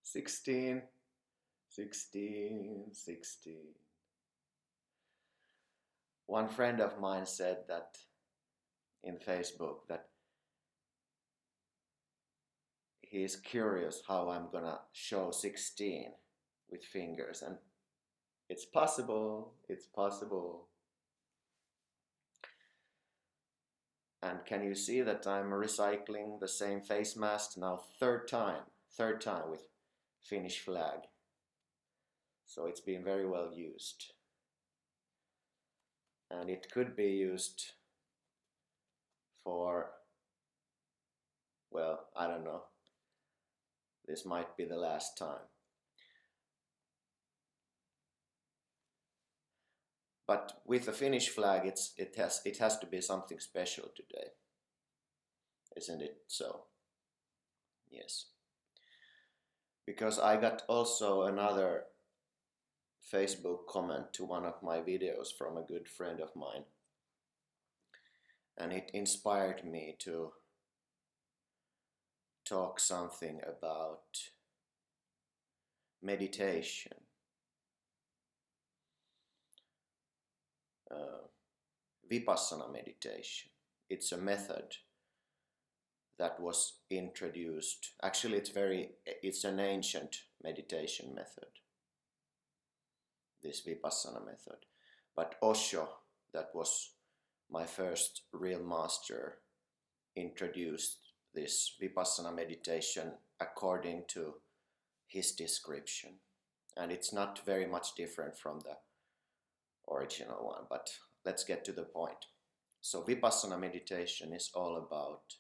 16, 16, 16. One friend of mine said that in Facebook that he is curious how I'm gonna show 16 with fingers, and it's possible, it's possible. And can you see that I'm recycling the same face mask now third time with Finnish flag. So it's been very well used. And it could be used for, well, I don't know. This might be the last time. But with the Finnish flag, it has to be something special today. Isn't it so? Yes. Because I got also another Facebook comment to one of my videos from a good friend of mine. And it inspired me to talk something about meditation. Vipassana meditation. It's a method that was introduced. Actually, it's an ancient meditation method, this Vipassana method. But Osho, that was my first real master, introduced this Vipassana meditation according to his description. And it's not very much different from the original one, but let's get to the point. So Vipassana meditation is all about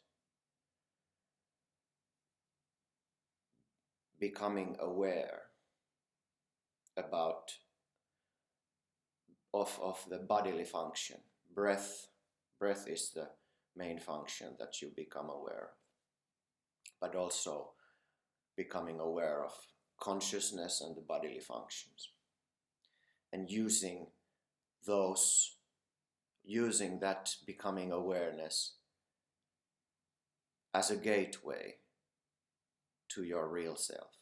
becoming aware of the bodily function. Breath is the main function that you become aware of, but also becoming aware of consciousness and the bodily functions, and using that becoming awareness as a gateway to your real self.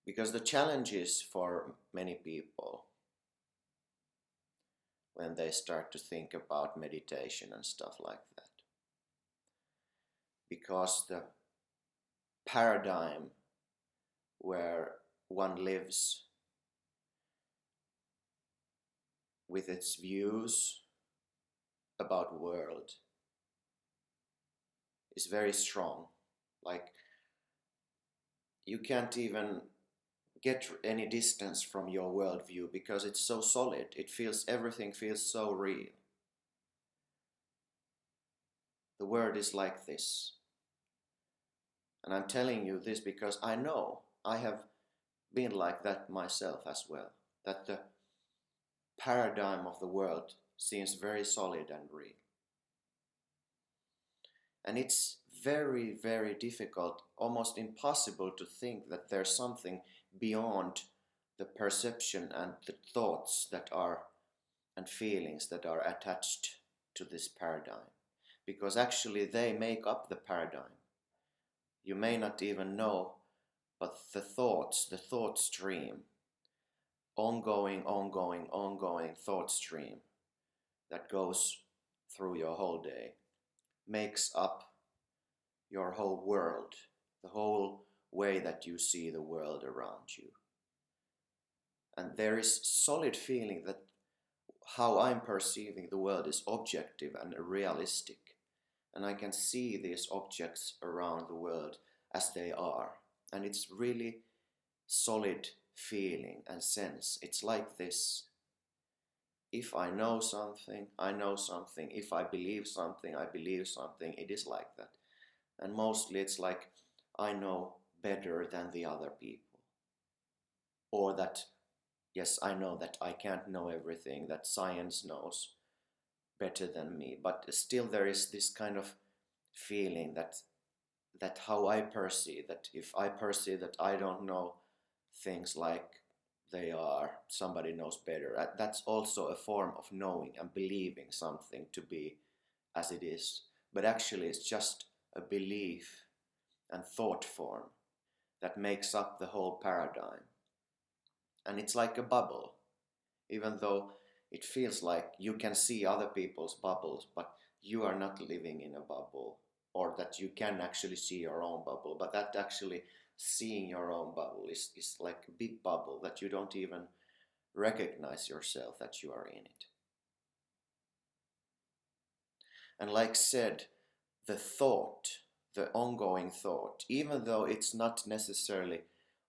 Because the challenge is for many people when they start to think about meditation and stuff like that. Because the paradigm where one lives with its views about world is very strong. Like, you can't even get any distance from your worldview because it's so solid. Everything feels so real. The world is like this. And I'm telling you this because I know I have been like that myself as well. That the paradigm of the world seems very solid and real. And it's very, very difficult, almost impossible to think that there's something beyond the perception and the thoughts that are and feelings that are attached to this paradigm. Because actually they make up the paradigm. You may not even know, but the thought stream, ongoing thought stream that goes through your whole day, makes up your whole world, the whole way that you see the world around you. And there is solid feeling that how I'm perceiving the world is objective and realistic. And I can see these objects around the world as they are. And it's really solid feeling and sense. It's like this. If I know something, I know something. If I believe something, I believe something. It is like that. And mostly it's like I know better than the other people. Or that, yes, I know that I can't know everything, that science knows better than me. But still there is this kind of feeling that how I perceive, that if I perceive that I don't know things like they are, somebody knows better. That's also a form of knowing and believing something to be as it is. But actually it's just a belief and thought form that makes up the whole paradigm. And it's like a bubble, even though it feels like you can see other people's bubbles, but you are not living in a bubble, or that you can actually see your own bubble, but that actually seeing your own bubble is like a big bubble that you don't even recognize yourself that you are in it. And like said, the thought, the ongoing thought, even though it's not necessarily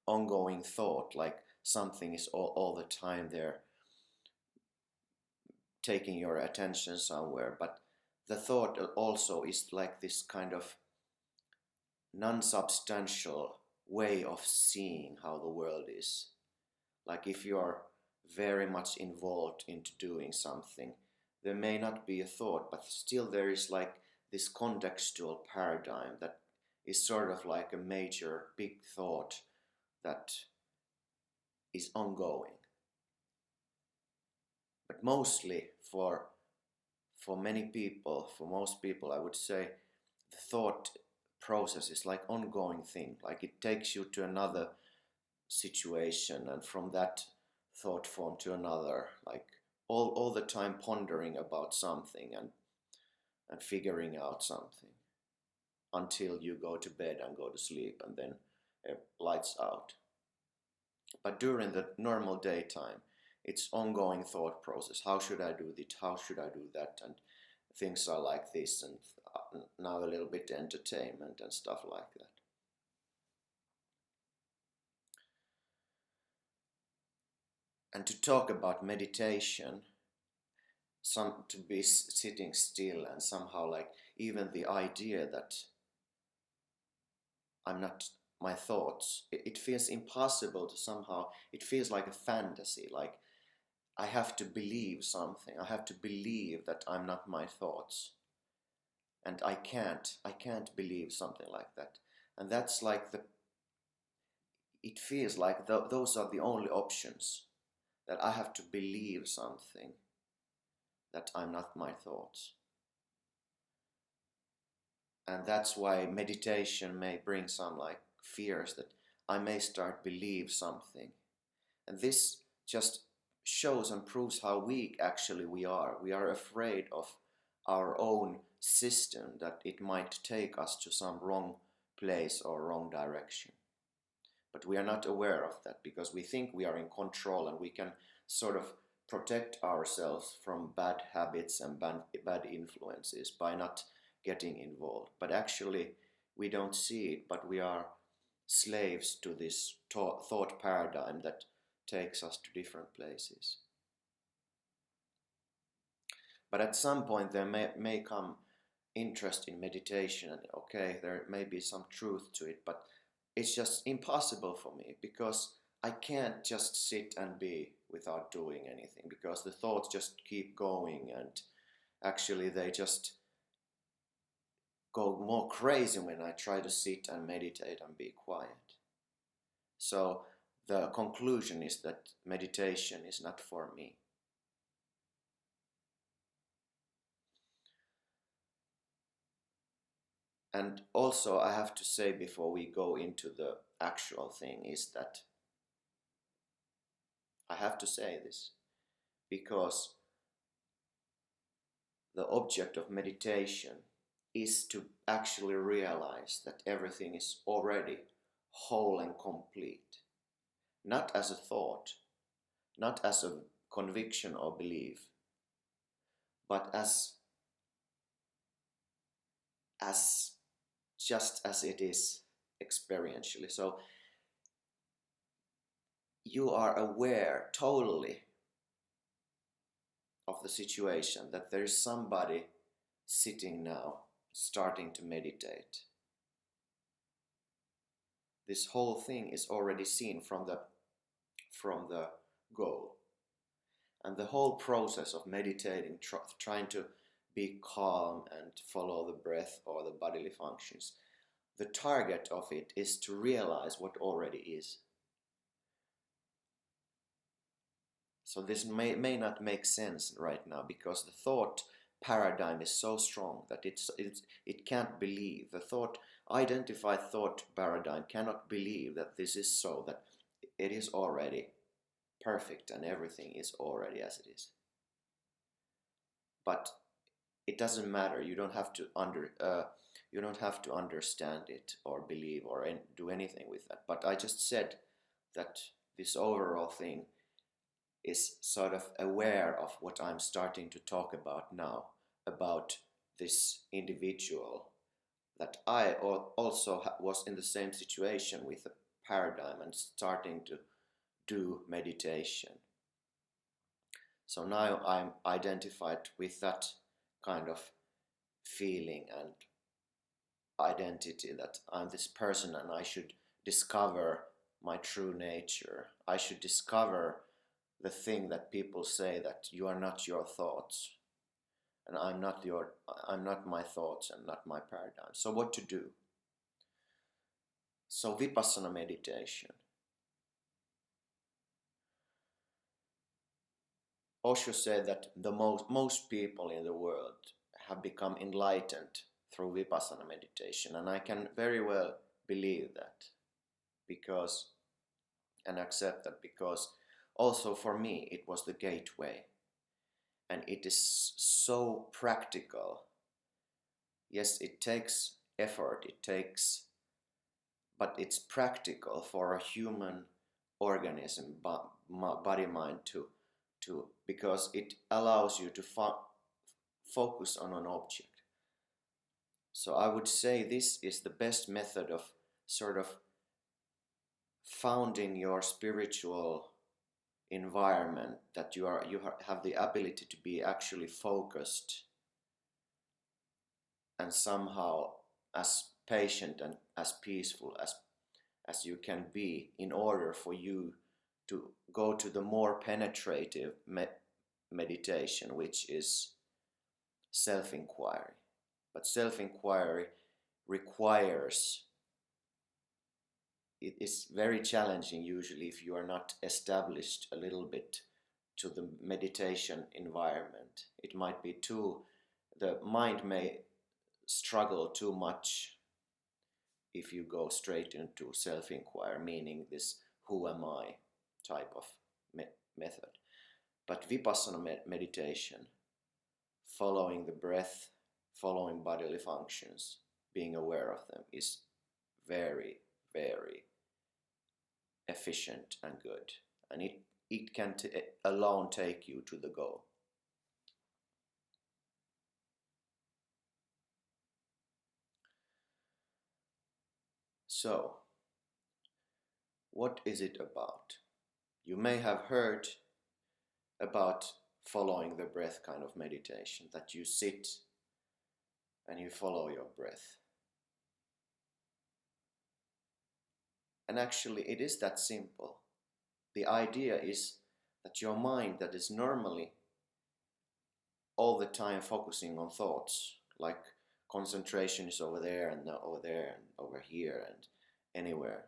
ongoing thought, like something is all the time there taking your attention somewhere, but the thought also is like this kind of non-substantial way of seeing how the world is. Like if you are very much involved into doing something, there may not be a thought, but still there is like this contextual paradigm that is sort of like a major big thought that is ongoing. But mostly for many people, for most people, I would say the thought process is like ongoing thing. Like it takes you to another situation, and from that thought form to another, like all the time pondering about something and figuring out something until you go to bed and go to sleep, and then lights out. But during the normal daytime, it's ongoing thought process. How should I do this? How should I do that? And things are like this, and now a little bit entertainment and stuff like that. And to talk about meditation, to be sitting still, and somehow like even the idea that I'm not my thoughts, it feels impossible to somehow, it feels like a fantasy, like I have to believe something, I have to believe that I'm not my thoughts. And I can't believe something like that. And that's like it feels like those are the only options, that I have to believe something, that I'm not my thoughts. And that's why meditation may bring some like fears, that I may start believe something. And this just shows and proves how weak actually we are. We are afraid of our own system, that it might take us to some wrong place or wrong direction. But we are not aware of that, because we think we are in control and we can sort of protect ourselves from bad habits and bad influences by not getting involved. But actually we don't see it, but we are slaves to this thought paradigm that takes us to different places. But at some point there may come interest in meditation, and okay, there may be some truth to it, but it's just impossible for me, because I can't just sit and be without doing anything, because the thoughts just keep going, and actually they just go more crazy when I try to sit and meditate and be quiet. So the conclusion is that meditation is not for me. And also I have to say, before we go into the actual thing, is that I have to say this because the object of meditation is to actually realize that everything is already whole and complete. Not as a thought, not as a conviction or belief, but as just as it is experientially. So you are aware totally of the situation, that there is somebody sitting now starting to meditate. This whole thing is already seen from the goal. And the whole process of meditating, trying to be calm and follow the breath or the bodily functions, the target of it is to realize what already is. So this may not make sense right now, because the thought paradigm is so strong that it can't believe. The thought, identified thought paradigm cannot believe that this is so, that it is already perfect and everything is already as it is. But it doesn't matter. You don't have to understand it or believe or do anything with that. But I just said that this overall thing is sort of aware of what I'm starting to talk about now, about this individual, that I also was in the same situation with the paradigm and starting to do meditation. So now I'm identified with that kind of feeling and identity, that I'm this person and I should discover my true nature. I should discover the thing that people say, that you are not your thoughts, and I'm not my thoughts and not my paradigm. So what to do? So Vipassana meditation. Osho said that the most people in the world have become enlightened through Vipassana meditation, and I can very well believe that, because and accept that, because also for me it was the gateway, and it is so practical. Yes, it takes effort, but it's practical for a human organism, body, mind, to because it allows you to focus on an object. So I would say this is the best method of sort of founding your spiritual environment, that you have the ability to be actually focused and somehow as patient and as peaceful as you can be, in order for you to go to the more penetrative meditation, which is self-enquiry. But self-enquiry requires, it is very challenging usually if you are not established a little bit to the meditation environment. It might be the mind may struggle too much if you go straight into self-enquiry, meaning this who am I type of method. But Vipassana meditation, following the breath, following bodily functions, being aware of them, is very, very efficient and good. And it can alone take you to the goal. So, what is it about? You may have heard about following the breath kind of meditation, that you sit and you follow your breath. And actually it is that simple. The idea is that your mind, that is normally all the time focusing on thoughts, like concentration is over there and over there and over here and anywhere,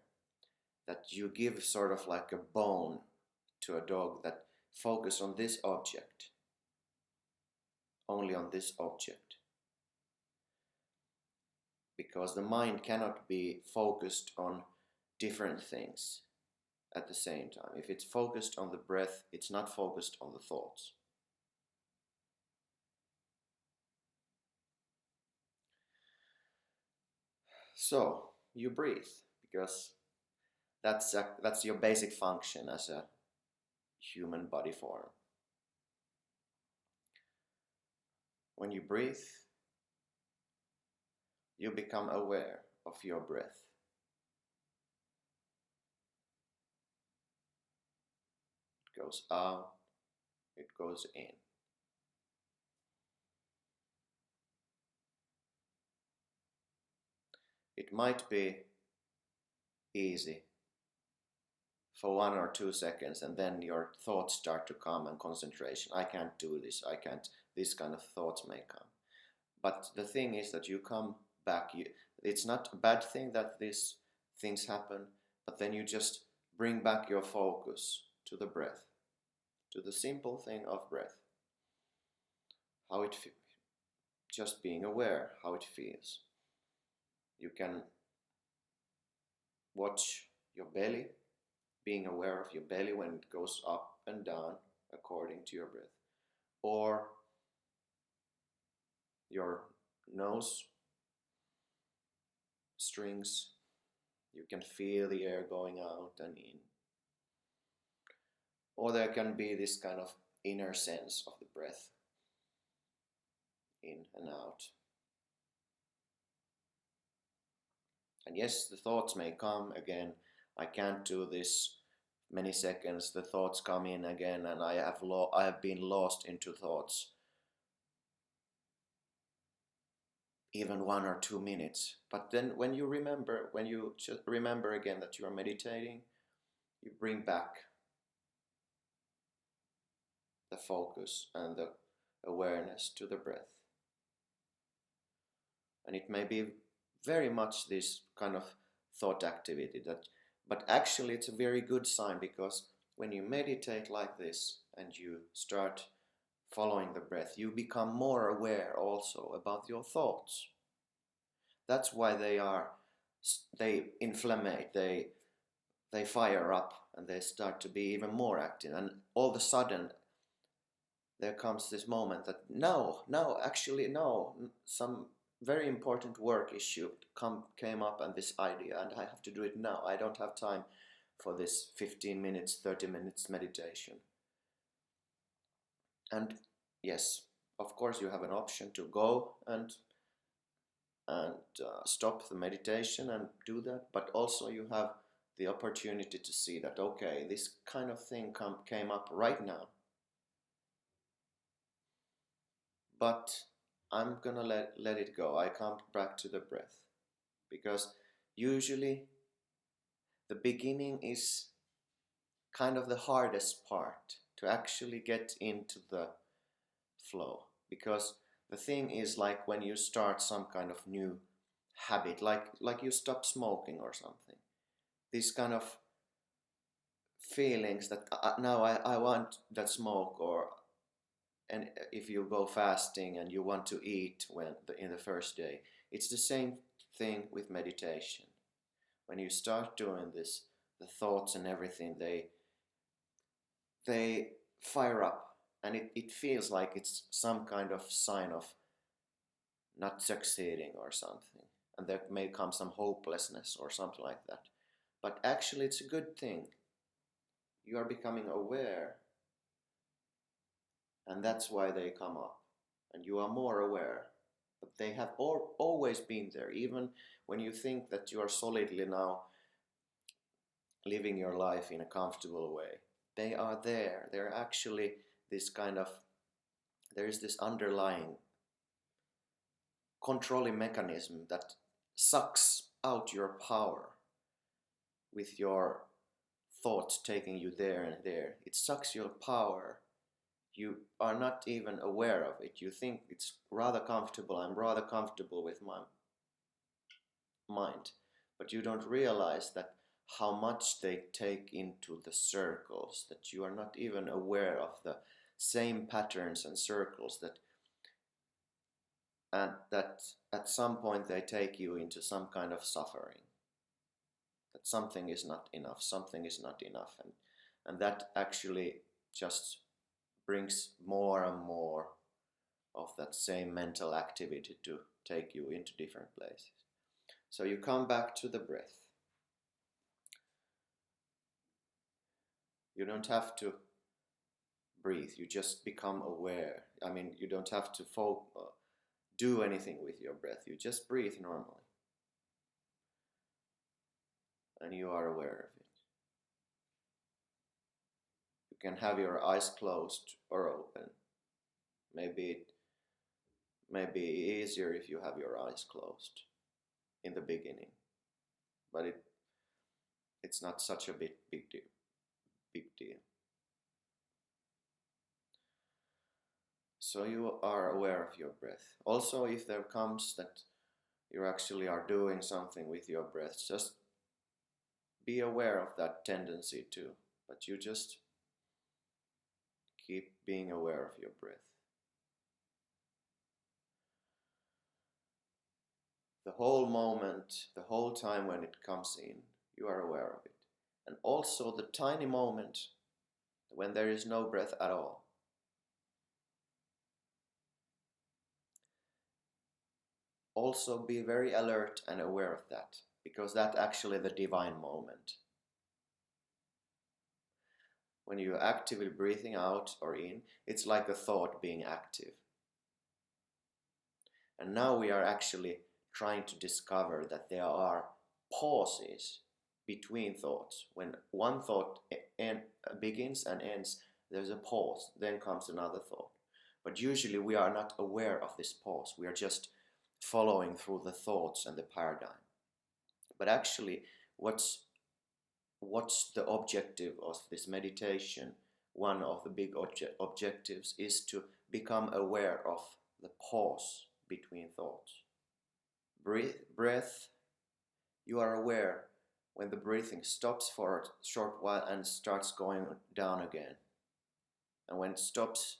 that you give sort of like a bone to a dog, that focus on this object, only on this object. Because the mind cannot be focused on different things at the same time. If it's focused on the breath, it's not focused on the thoughts. So you breathe, because that's your basic function as a human body form. When you breathe, you become aware of your breath. It goes out, it goes in. It might be easy for 1 or 2 seconds, and then your thoughts start to come, and concentration. I can't do this, I can't, this kind of thoughts may come. But the thing is that you come back. It's not a bad thing that these things happen, but then you just bring back your focus to the breath, to the simple thing of breath. How it just being aware how it feels. You can watch your belly, being aware of your belly when it goes up and down according to your breath, or your nose strings. You can feel the air going out and in. Or there can be this kind of inner sense of the breath in and out. And yes, the thoughts may come again. I can't do this many seconds. The thoughts come in again, and I have been lost into thoughts even 1 or 2 minutes. But then when you just remember again that you are meditating, you bring back the focus and the awareness to the breath. And it may be very much this kind of thought activity but actually it's a very good sign, because when you meditate like this and you start following the breath, you become more aware also about your thoughts. That's why they inflammate, they fire up, and they start to be even more active. And all of a sudden there comes this moment that no, some very important work issue came up, and this idea, and I have to do it now. I don't have time for this 15 minutes, 30 minutes meditation. And yes, of course you have an option to go and stop the meditation and do that, but also you have the opportunity to see that, okay, this kind of thing came up right now, but I'm gonna let it go. I come back to the breath, because usually the beginning is kind of the hardest part, to actually get into the flow. Because the thing is, like when you start some kind of new habit, like you stop smoking or something, these kind of feelings that now I want that smoke, and if you go fasting and you want to eat in the first day, it's the same thing with meditation. When you start doing this, the thoughts and everything, they fire up, and it feels like it's some kind of sign of not succeeding or something, and there may come some hopelessness or something like that. But actually it's a good thing. You are becoming aware, and that's why they come up, and you are more aware. But they have always been there, even when you think that you are solidly now living your life in a comfortable way. They are there. They're actually this kind of, there is this underlying controlling mechanism that sucks out your power with your thoughts taking you there and there. It sucks your power. You are not even aware of it. You think it's rather comfortable. I'm rather comfortable with my mind. But you don't realize that how much they take into the circles, that you are not even aware of the same patterns and circles, that at some point they take you into some kind of suffering, that something is not enough, and that actually just brings more and more of that same mental activity to take you into different places. So you come back to the breath. You don't have to breathe, you just become aware. I mean, you don't have to do anything with your breath, you just breathe normally. And you are aware of it. You can have your eyes closed or open. Maybe it may be easier if you have your eyes closed in the beginning, but it's not such a big deal. So you are aware of your breath. Also, if there comes that you actually are doing something with your breath, just be aware of that tendency too, but you just keep being aware of your breath. The whole moment, the whole time when it comes in, you are aware of it. And also the tiny moment when there is no breath at all. Also be very alert and aware of that, because that's actually the divine moment. When you're actively breathing out or in, it's like a thought being active. And now we are actually trying to discover that there are pauses between thoughts. When one thought begins and ends, there's a pause, then comes another thought. But usually we are not aware of this pause. We are just following through the thoughts and the paradigm. But actually, what's the objective of this meditation? One of the big objectives is to become aware of the pause between thoughts. Breath, you are aware when the breathing stops for a short while and starts going down again. And when it stops,